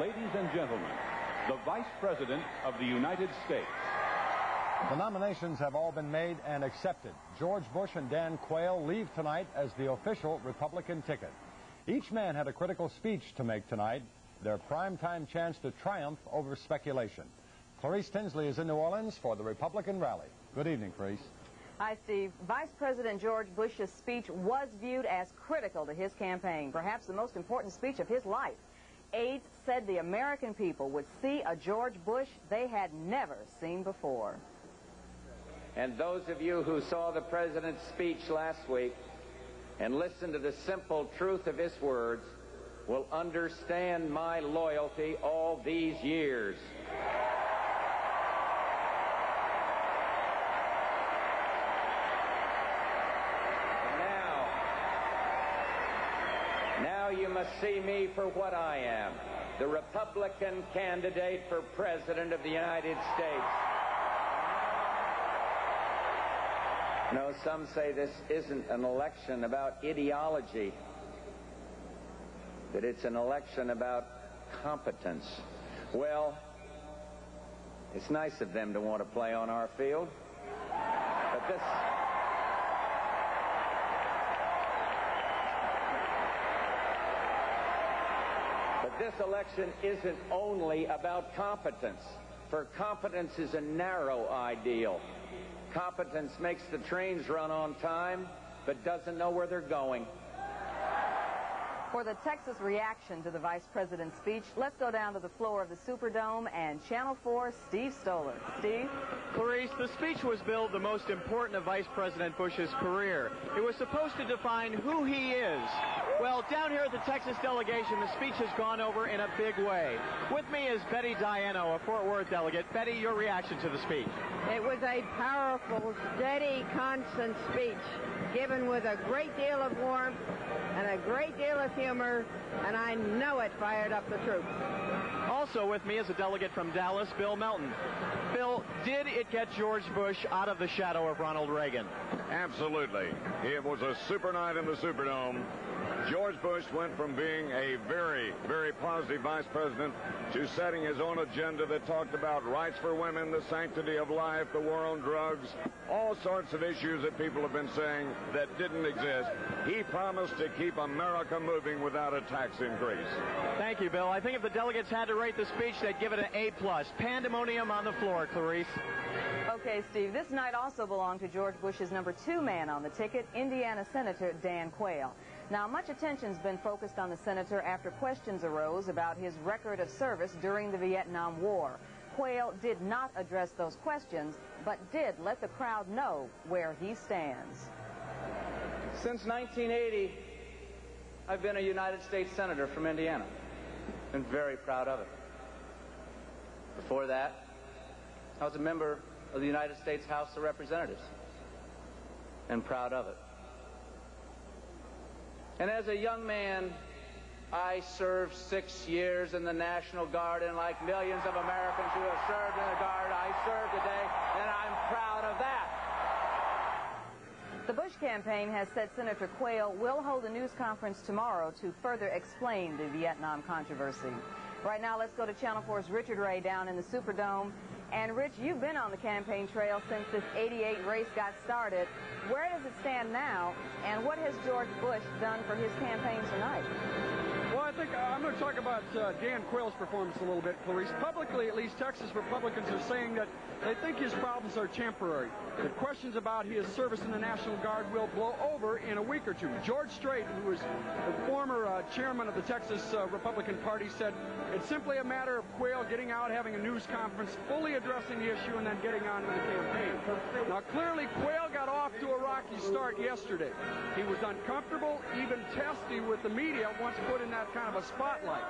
Ladies and gentlemen, the Vice President of the United States. The nominations have all been made and accepted. George Bush and Dan Quayle leave tonight as the official Republican ticket. Each man had a critical speech to make tonight, their primetime chance to triumph over speculation. Clarice Tinsley is in New Orleans for the Republican rally. Good evening, Clarice. Hi, Steve. Vice President George Bush's speech was viewed as critical to his campaign, perhaps the most important speech of his life. Aides said the American people would see a George Bush they had never seen before. And those of you who saw the president's speech last week and listened to the simple truth of his words will understand my loyalty all these years. Now you must see me for what I am, the Republican candidate for President of the United States. No, some say this isn't an election about ideology, that it's an election about competence. Well, it's nice of them to want to play on our field, but this election isn't only about competence, for competence is a narrow ideal. Competence makes the trains run on time, but doesn't know where they're going. For the Texas reaction to the Vice President's speech, let's go down to the floor of the Superdome and Channel 4's Steve Stoller. Steve? Clarice, the speech was billed the most important of Vice President Bush's career. It was supposed to define who he is. Well, down here at the Texas delegation, the speech has gone over in a big way. With me is Betty Diano, a Fort Worth delegate. Betty, your reaction to the speech? It was a powerful, steady, constant speech, given with a great deal of warmth and a great deal of humor, and I know it fired up the troops. Also with me is a delegate from Dallas, Bill Melton. Bill, did it get George Bush out of the shadow of Ronald Reagan? Absolutely. It was a super night in the Superdome. George Bush went from being a very, very positive vice president to setting his own agenda that talked about rights for women, the sanctity of life, the war on drugs, all sorts of issues that people have been saying that didn't exist. He promised to keep America moving without a tax increase. Thank you, Bill. I think if the delegates had to rate the speech, they'd give it an A+. Pandemonium on the floor, Clarice. Okay, Steve, this night also belonged to George Bush's #2 man on the ticket, Indiana Senator Dan Quayle. Now, much attention's been focused on the senator after questions arose about his record of service during the Vietnam War. Quayle did not address those questions, but did let the crowd know where he stands. Since 1980, I've been a United States Senator from Indiana. Been very proud of it. Before that, I was a member of the United States House of Representatives, and proud of it. And as a young man, I served 6 years in the National Guard, and like millions of Americans who have served in the Guard, I serve today, and I'm proud of that. The Bush campaign has said Senator Quayle will hold a news conference tomorrow to further explain the Vietnam controversy. Right now, let's go to Channel 4's Richard Ray down in the Superdome. And, Rich, you've been on the campaign trail since this '88 race got started. Where does it stand now, and what has George Bush done for his campaign tonight? Well, I think I'm going to talk about Dan Quayle's performance a little bit, Clarice. Publicly, at least, Texas Republicans are saying that they think his problems are temporary. The questions about his service in the National Guard will blow over in a week or two. George Strait, who was the former chairman of the Texas Republican Party, said it's simply a matter of Quayle getting out, having a news conference, fully addressing the issue, and then getting on with the campaign. Now, clearly, Quayle got off to a rocky start yesterday. He was uncomfortable, even testy with the media once put in that kind of a spotlight.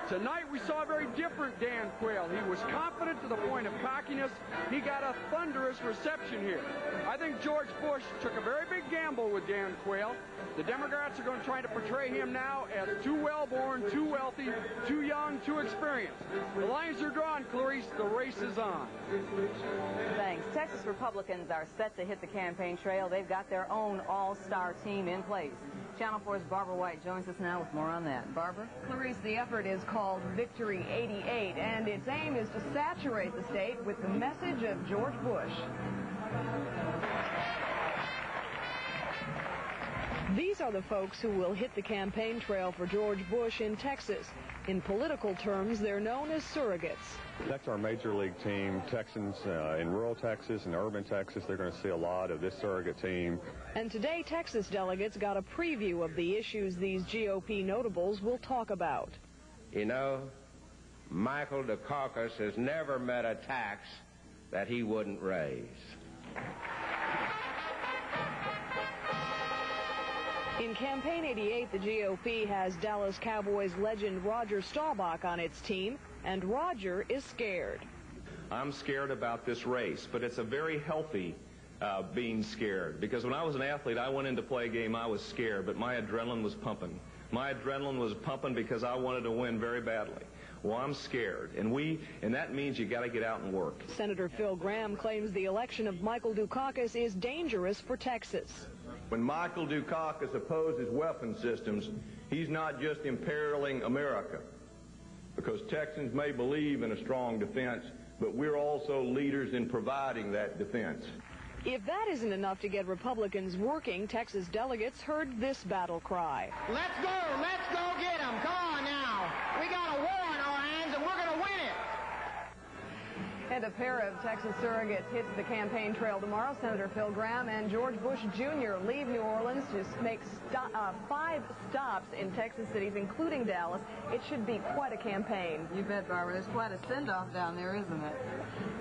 Tonight, we saw a very different Dan Quayle. He was confident to the point of cockiness. He got a thunderous reception here. I think George Bush took a very big big gamble with Dan Quayle. The Democrats are going to try to portray him now as too well-born, too wealthy, too young, too experienced. The lines are drawn, Clarice. The race is on. Thanks. Texas Republicans are set to hit the campaign trail. They've got their own all-star team in place. Channel 4's Barbara White joins us now with more on that. Barbara? Clarice, the effort is called Victory 88, and its aim is to saturate the state with the message of George Bush. These are the folks who will hit the campaign trail for George Bush in Texas. In political terms, they're known as surrogates. That's our major league team. Texans in rural Texas and urban Texas, they're going to see a lot of this surrogate team. And today, Texas delegates got a preview of the issues these GOP notables will talk about. You know, Michael Dukakis has never met a tax that he wouldn't raise. In Campaign 88, the GOP has Dallas Cowboys legend Roger Staubach on its team, and Roger is scared. I'm scared about this race, but it's a very healthy being scared, because when I was an athlete, I went in to play a game, I was scared, but my adrenaline was pumping. My adrenaline was pumping because I wanted to win very badly. Well, I'm scared, and that means you got to get out and work. Senator Phil Gramm claims the election of Michael Dukakis is dangerous for Texas. When Michael Dukakis opposes weapon systems, he's not just imperiling America, because Texans may believe in a strong defense, but we're also leaders in providing that defense. If that isn't enough to get Republicans working, Texas delegates heard this battle cry. Let's go get them. Come on now. We got a war on our hands, and we're going to win it. And a pair of Texas surrogates hit the campaign trail tomorrow. Senator Phil Gramm and George Bush Jr. leave New Orleans to make 5 stops in Texas cities, including Dallas. It should be quite a campaign. You bet, Barbara. There's quite a send-off down there, isn't it?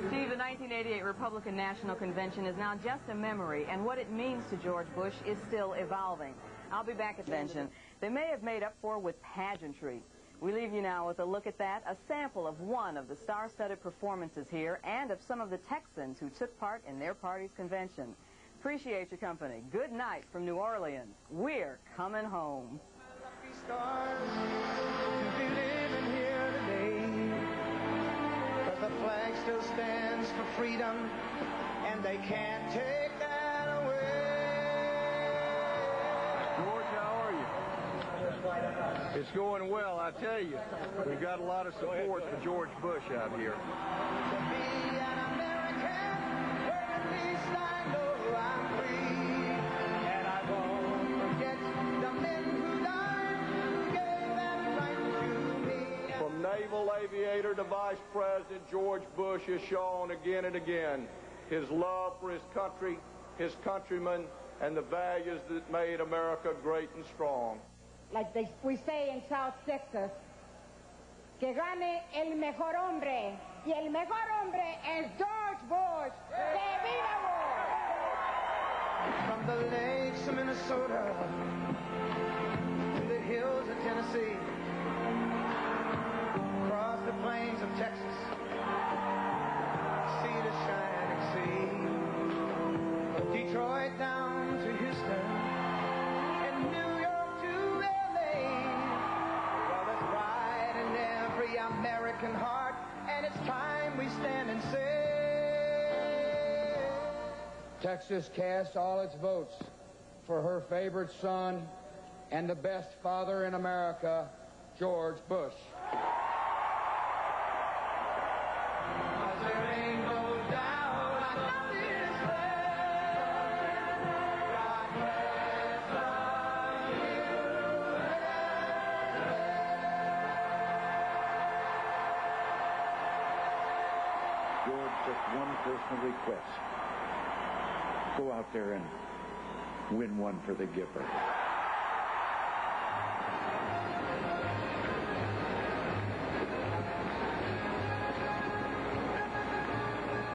Steve, the 1988 Republican National Convention is now just a memory, and what it means to George Bush is still evolving. I'll be back at the convention. They may have made up for with pageantry. We leave you now with a look at that, a sample of one of the star-studded performances here and of some of the Texans who took part in their party's convention. Appreciate your company. Good night from New Orleans. We're coming home. The flag still stands for freedom, and they can't take that away. George, how are you? It's going well, I tell you. We've got a lot of support for George Bush out here. To be an American, where at least I know I'm free, and I won't forget the men who died, who gave that right to me. From naval aviator to vice president, George Bush has shown again and again his love for his country, his countrymen, and the values that made America great and strong. Like we say in South Texas, que gane el mejor hombre, y el mejor hombre es George Bush. ¡Que viva Bush! From the lakes of Minnesota to the hills of Tennessee, across the plains of Texas, see the shining sea, from Detroit down to Houston, and New York to LA. Well, there's pride in every American heart, and it's time we stand and say, Texas cast all its votes for her favorite son and the best father in America, George Bush. One personal request. Go out there and win one for the Gipper.